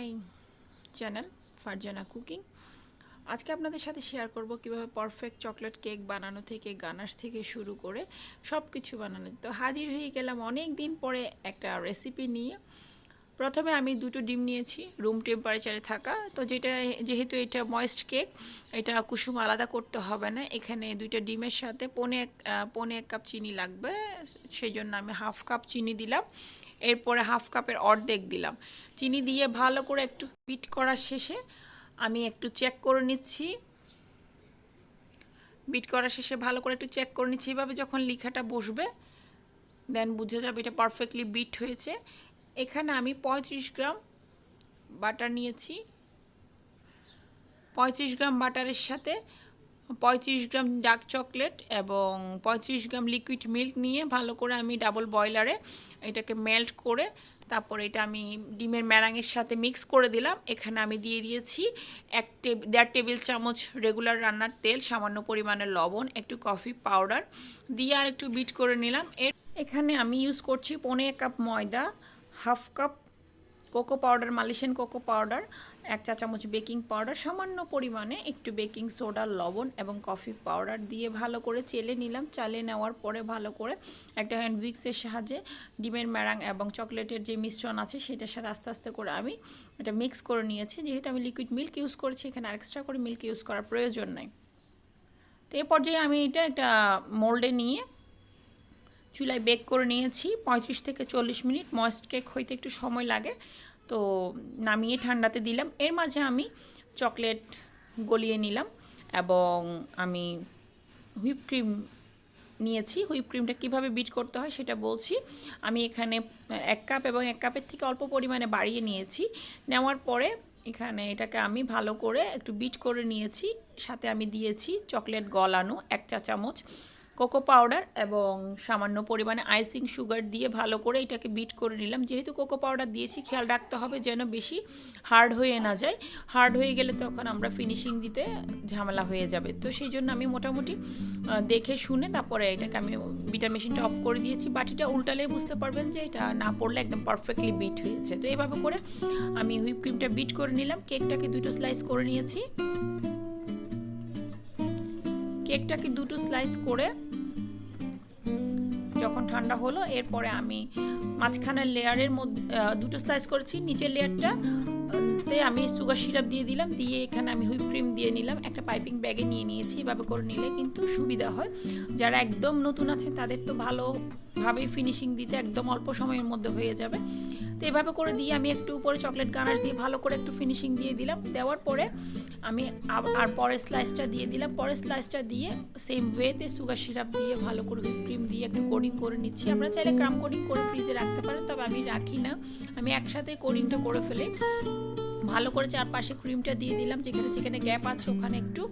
My channel Farzana cooking. আজকে আপনাদের সাথে শেয়ার করব কিভাবে পারফেক্ট চকলেট কেক বানানো থেকে গানাশ থেকে শুরু করে সব কিছু বানানো। তো হাজির হয়ে গেলাম অনেক দিন পরে একটা রেসিপি নিয়ে। প্রথমে আমি দুটো ডিম নিয়েছি রুম টেম্পারেচারে থাকা। তো যেহেতু এটা ময়েস্ট কেক, এটা কুসুম আলাদা করতে হবে না। এখানে দুইটা ডিমের সাথে পৌনে এক কাপ চিনি লাগবে, সেই জন্য আমি হাফ কাপ চিনি দিলাম। এরপরে হাফ কাপের অর্ধেক দিলাম চিনি দিয়ে ভালো করে একটু বিট করার শেষে আমি একটু চেক করে নিচ্ছি। বিট করার শেষে ভালো করে একটু চেক করে নিচ্ছি। এভাবে যখন লিখাটা বসবে দেন বুঝে যাবে এটা পারফেক্টলি বিট হয়েছে। এখানে আমি 35 গ্রাম বাটার নিয়েছি। 35 গ্রাম বাটারের সাথে 35 গ্রাম ডার্ক চকলেট এবং 35 গ্রাম লিকুইড মিল্ক নিয়ে ভালো করে আমি ডাবল বয়লারে এটাকে মেল্ট করে তারপরে এটা আমি ডিমের ম্যারাঙের সাথে মিক্স করে দিলাম। এখানে আমি দিয়ে দিয়েছি 1.5 টেবিল চামচ রেগুলার রান্নার তেল, সামান্য পরিমাণে লবণ, একটু কফি পাউডার দিয়ে আর একটু বিট করে নিলাম। এখানে আমি ইউজ করছি পৌনে এক কাপ ময়দা, half cup cocoa powder, Malaysian cocoa powder, 1 চা চামচ বেকিং পাউডার, সামান্য পরিমাণে একটু বেকিং সোডা, লবণ এবং কফি পাউডার দিয়ে ভালো করে চেলে নিলাম। চালিয়ে নেওয়ার পরে ভালো করে একটা হ্যান্ড উইক্সের সাহায্যে ডিমের ম্যারাং এবং চকলেটের যে মিশ্রণ আছে সেটার সাথে আস্তে আস্তে করে আমি এটা মিক্স করে নিয়েছি। যেহেতু আমি লিকুইড মিল্ক ইউজ করেছি, এখানে আর এক্সট্রা করে মিল্ক ইউজ করার প্রয়োজন নাই। তো এই পর্যায়ে আমি এটা একটা মোল্ডে নিয়ে চুলায় বেক করে নিয়েছি 35 থেকে 40 মিনিট। ময়েস্ট কেক হইতে একটু সময় লাগে, তো নামিয়ে ঠান্ডাতে দিলাম। এর মাঝে আমি চকলেট গলিয়ে নিলাম এবং আমি হুইপ ক্রিম নিয়েছি। হুইপ ক্রিমটা কীভাবে বিট করতে হয় সেটা বলছি। আমি এখানে 1 কাপ এবং 1 কাপের থেকে অল্প পরিমাণে বাড়িয়ে নিয়েছি। নেওয়ার পরে এখানে এটাকে আমি ভালো করে একটু বিট করে নিয়েছি। সাথে আমি দিয়েছি চকলেট গলানো 1 চা চামচ, কোকো পাউডার এবং সামান্য পরিমাণে আইসিং সুগার দিয়ে ভালো করে এটাকে বিট করে নিলাম। যেহেতু কোকো পাউডার দিয়েছি খেয়াল রাখতে হবে যেন বেশি হার্ড হয়ে না যায়। হার্ড হয়ে গেলে তখন আমরা ফিনিশিং দিতে ঝামেলা হয়ে যাবে। তো সেই জন্য আমি মোটামুটি দেখে শুনে তারপরে এটাকে আমি বিটার মেশিনটা অফ করে দিয়েছি। বাটিটা উল্টালেই বুঝতে পারবেন যে এটা না পড়লে একদম পারফেক্টলি বিট হয়েছে। তো এইভাবে করে আমি হুইপ ক্রিমটা বিট করে নিলাম। কেকটাকে দুটো স্লাইস করে নিয়েছি। কেকটাকে দুটো স্লাইস করে যখন ঠান্ডা হলো এরপরে আমি মাঝখানের লেয়ারের মধ্যে দুটো স্লাইস করেছি। নিচের লেয়ারটাতে আমি সুগার সিরাপ দিয়ে দিলাম, দিয়ে এখানে আমি হুইপ ক্রিম দিয়ে নিলাম। একটা পাইপিং ব্যাগে নিয়ে নিয়েছি। এভাবে করে নিলে কিন্তু সুবিধা হয়। যারা একদম নতুন আছে তাদের তো ভালোভাবেই ফিনিশিং দিতে একদম অল্প সময়ের মধ্যে হয়ে যাবে। তো এভাবে করে দিয়ে আমি একটু উপরে চকলেট গানাশ দিয়ে ভালো করে একটু ফিনিশিং দিয়ে দিলাম। দেওয়ার পরে আমি আর পরের স্লাইসটা দিয়ে দিলাম। পরের স্লাইসটা দিয়ে সেম ওয়েতে সুগার সিরাপ দিয়ে ভালো করে হুইপ ক্রিম দিয়ে একটু কোডিং করে নিচ্ছি। আপনারা চাইলে ক্রাম কোডিং করে ফ্রিজে রাখতে পারেন, তবে আমি রাখি না। আমি একসাথে কোডিংটা করে ফেলি। ভালো করে চারপাশে ক্রিমটা দিয়ে দিলাম, যেখানে যেখানে গ্যাপ আছে ওখানে একটু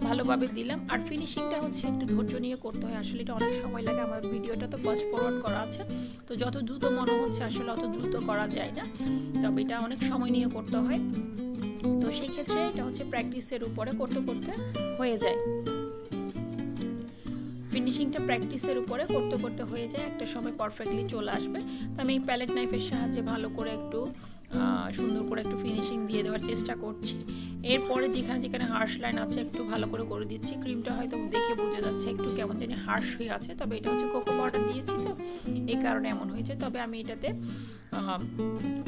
ভালোভাবে দিলাম। আর ফিনিশিংটা হচ্ছে একটু ধৈর্য নিয়ে করতে হয়। আসলে এটা অনেক সময় লাগে। আমার ভিডিওটা তো ফাস্ট ফরওয়ার্ড করা আছে, তো যত দ্রুত মনে হচ্ছে আসলে অত দ্রুত করা যায় না, তবে এটা অনেক সময় নিয়ে করতে হয়। তো সেই ক্ষেত্রে এটা হচ্ছে প্র্যাকটিসের উপরে করতে করতে হয়ে যায়। ফিনিশিংটা প্র্যাকটিসের উপরে করতে করতে হয়ে যায়, একটা সময় পারফেক্টলি চলে আসবে। তো আমি এই প্যালেট নাইফের সাহায্যে ভালো করে একটু সুন্দর করে একটু ফিনিশিং দিয়ে দেওয়ার চেষ্টা করছি। এরপরে যেখানে যেখানে হার্শ লাইন আছে একটু ভালো করে দিচ্ছি। ক্রিমটা হয়তো দেখে বোঝা যাচ্ছে একটু কেমন জানি হার্শ হয়ে আছে, তবে এটা হচ্ছে কোকো পাউডার দিয়েছি তো এই কারণে এমন হয়েছে। তবে আমি এটাতে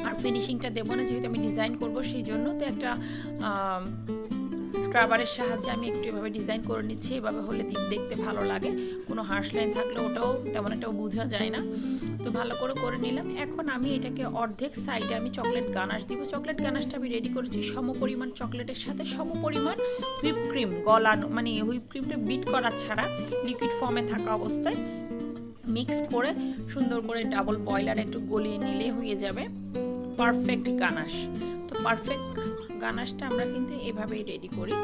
আর ফিনিশিংটা দেবো না, যেহেতু আমি ডিজাইন করব সেই জন্য। তো একটা স্ক্রাবারের সাহায্যে আমি একটু এভাবে ডিজাইন করে নিচ্ছি। এভাবে হলে দেখতে ভালো লাগে। কোনো হার্শ লাইন থাকলে ওটাও তেমন একটা বোঝা যায় না। তো ভালো করে নিলাম। এখন আমি এটাকে অর্ধেক সাইডে আমি চকলেট গানাশ দিব। চকলেট গানাশটা আমি রেডি করেছি সমপরিমাণ চকলেটের সাথে সমপরিমাণ হুইপ ক্রিম গলানো, মানে হুইপ ক্রিমটা বিট করা ছাড়া লিকুইড ফর্মে থাকা অবস্থায় মিক্স করে সুন্দর করে ডাবল বয়লারে একটু গলিয়ে নিলে হয়ে যাবে পারফেক্ট গানাশ। তো পারফেক্ট গানাশটা আমরা কিন্তু এভাবেই রেডি করি।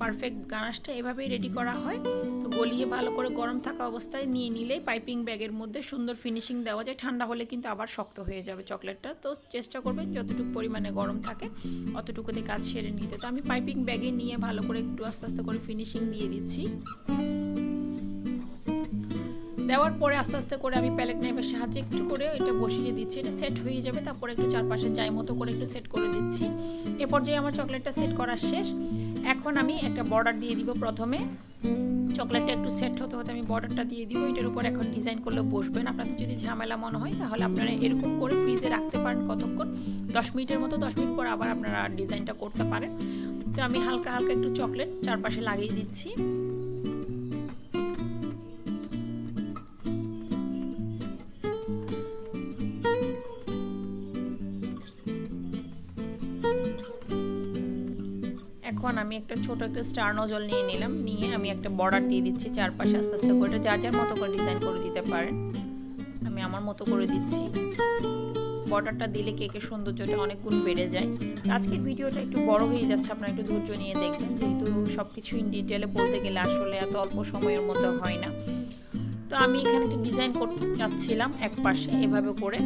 পারফেক্ট গানাশটা এভাবেই রেডি করা হয়। তো গলিয়ে ভালো করে গরম থাকা অবস্থায় নিয়ে নিলেই পাইপিং ব্যাগের মধ্যে সুন্দর ফিনিশিং দেওয়া যায়। ঠান্ডা হলে কিন্তু আবার শক্ত হয়ে যাবে চকলেটটা। তো চেষ্টা করবেন যতটুকু পরিমাণে গরম থাকে অতটুকুতে কাজ সেরে নিতে। তো আমি পাইপিং ব্যাগে নিয়ে ভালো করে একটু আস্তে আস্তে করে ফিনিশিং দিয়ে দিচ্ছি। দেওয়ার পরে আস্তে আস্তে করে আমি প্যালেট নাইফের সাহায্যে একটু করে এটা বসিয়ে দিচ্ছি। এটা সেট হয়ে যাবে, তারপরে একটু চারপাশে যাই মতো করে একটু সেট করে দিচ্ছি। এ পর্যায়ে আমার চকলেটটা সেট করা শেষ। এখন আমি একটা বর্ডার দিয়ে দিব। প্রথমে চকলেটটা একটু সেট হতে হতে আমি বর্ডারটা দিয়ে দিব। এটার উপর এখন ডিজাইন করলে বসবেন। আপনাদের যদি ঝামেলা মনে হয় তাহলে আপনারা এরকম করে ফ্রিজে রাখতে পারেন কতক্ষণ, 10 মিনিটের মতো। 10 মিনিট পর আবার আপনারা ডিজাইনটা করতে পারেন। তো আমি হালকা হালকা একটু চকলেট চারপাশে লাগিয়ে দিচ্ছি। এখন আমি একটা ছোট একটা স্টার নজল নিয়ে নিলাম, নিয়ে আমি একটা বর্ডার দিয়ে দিচ্ছি চারপাশে আস্তে আস্তে করে। যার যার মতো করে ডিজাইন করে দিতে পারেন। আমি আমার মতো করে দিচ্ছি। বর্ডারটা দিলে কেকের সৌন্দর্যটা অনেক গুণ বেড়ে যায়। আজকের ভিডিওটা একটু বড় হয়ে যাচ্ছে, আপনারা একটু ধৈর্য নিয়ে দেখবেন, যেহেতু সব কিছু ইন ডিটেলে বলতে গেলে আসলে এত অল্প সময়ের মধ্যে হয় না। তো আমি এখানে একটা ডিজাইন করতে চাচ্ছিলাম এক পাশে, এভাবে করে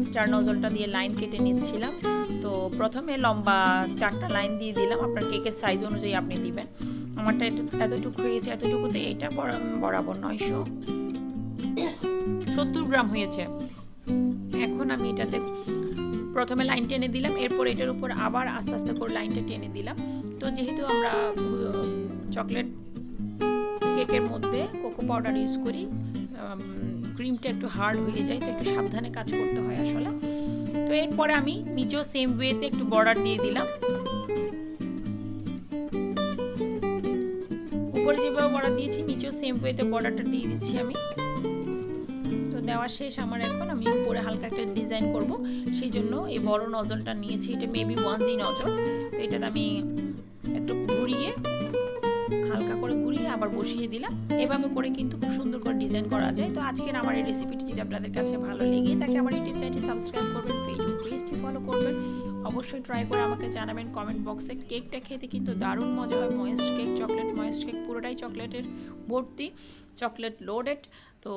স্টার নজলটা দিয়ে লাইন কেটে নিচ্ছিলাম। তো প্রথমে লম্বা 4টা লাইন দিয়ে দিলাম, আপনার কেকের সাইজ অনুযায়ী আপনি দিবেন। আমারটা এতটুকু হয়েছে, এতটুকুতে এইটা বরাবর 970 গ্রাম হয়েছে। এখন আমি এটাতে প্রথমে লাইন টেনে দিলাম, এরপর এটার উপর আবার আস্তে আস্তে করে লাইনটা টেনে দিলাম। তো যেহেতু আমরা চকলেট কেকের মধ্যে কোকো পাউডার ইউজ করি, ক্রিমটা একটু হার্ড হয়ে যায়, তো একটু সাবধানে কাজ করতে হয় আসলে। তো এরপরে আমি নিচেও সেম ওয়েতে একটু বর্ডার দিয়ে দিলাম। উপরে যেভাবে বর্ডার দিয়েছি নিচেও সেম ওয়েতে বর্ডারটা দিয়ে দিচ্ছি আমি। তো দেওয়া শেষ আমার। এখন আমি উপরে হালকা একটা ডিজাইন করব, সেই জন্য এই বড় নজলটা নিয়েছি। এটা মেবি 1G নজল। তো এটাতে আমি একটু ঘুরিয়ে হালকা করে ঘুরিয়ে আবার বসিয়ে দিলাম। এভাবে করে কিন্তু খুব সুন্দর করে ডিজাইন করা যায়। তো আজকের আমার এই রেসিপিটি যদি আপনাদের কাছে ভালো লেগে থাকে, আমার ইউটিউব চ্যানেলটি সাবস্ক্রাইব করবেন, ফেসবুক পেজটি ফলো করবেন, অবশ্যই ট্রাই করে আমাকে জানাবেন কমেন্ট বক্সে। কেকটা খেতে কিন্তু দারুণ মজা হয়। Moist cake, chocolate moist cake, পুরোটাই চকলেটের ভর্তি, চকলেট লোডেড। তো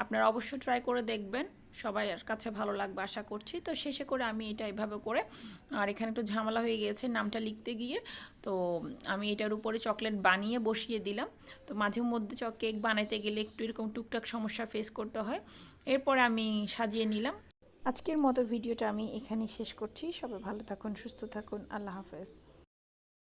আপনারা অবশ্যই ট্রাই করে দেখবেন, সবার কাছে ভালো লাগবে আশা করছি। তো শেষে করে আমি এটা এভাবে করে, আর এখানে একটু ঝামেলা হয়ে গিয়েছে নামটা লিখতে গিয়ে, তো আমি এটার উপরে চকলেট বানিয়ে বসিয়ে দিলাম। তো মাঝে মধ্যে কেক বানাইতে গেলে একটু এরকম টুকটাক সমস্যা ফেস করতে হয়। এরপর আমি সাজিয়ে নিলাম। আজকের মতো ভিডিওটা আমি এখানেই শেষ করছি। সবাই ভালো থাকুন, সুস্থ থাকুন। আল্লাহ হাফেজ।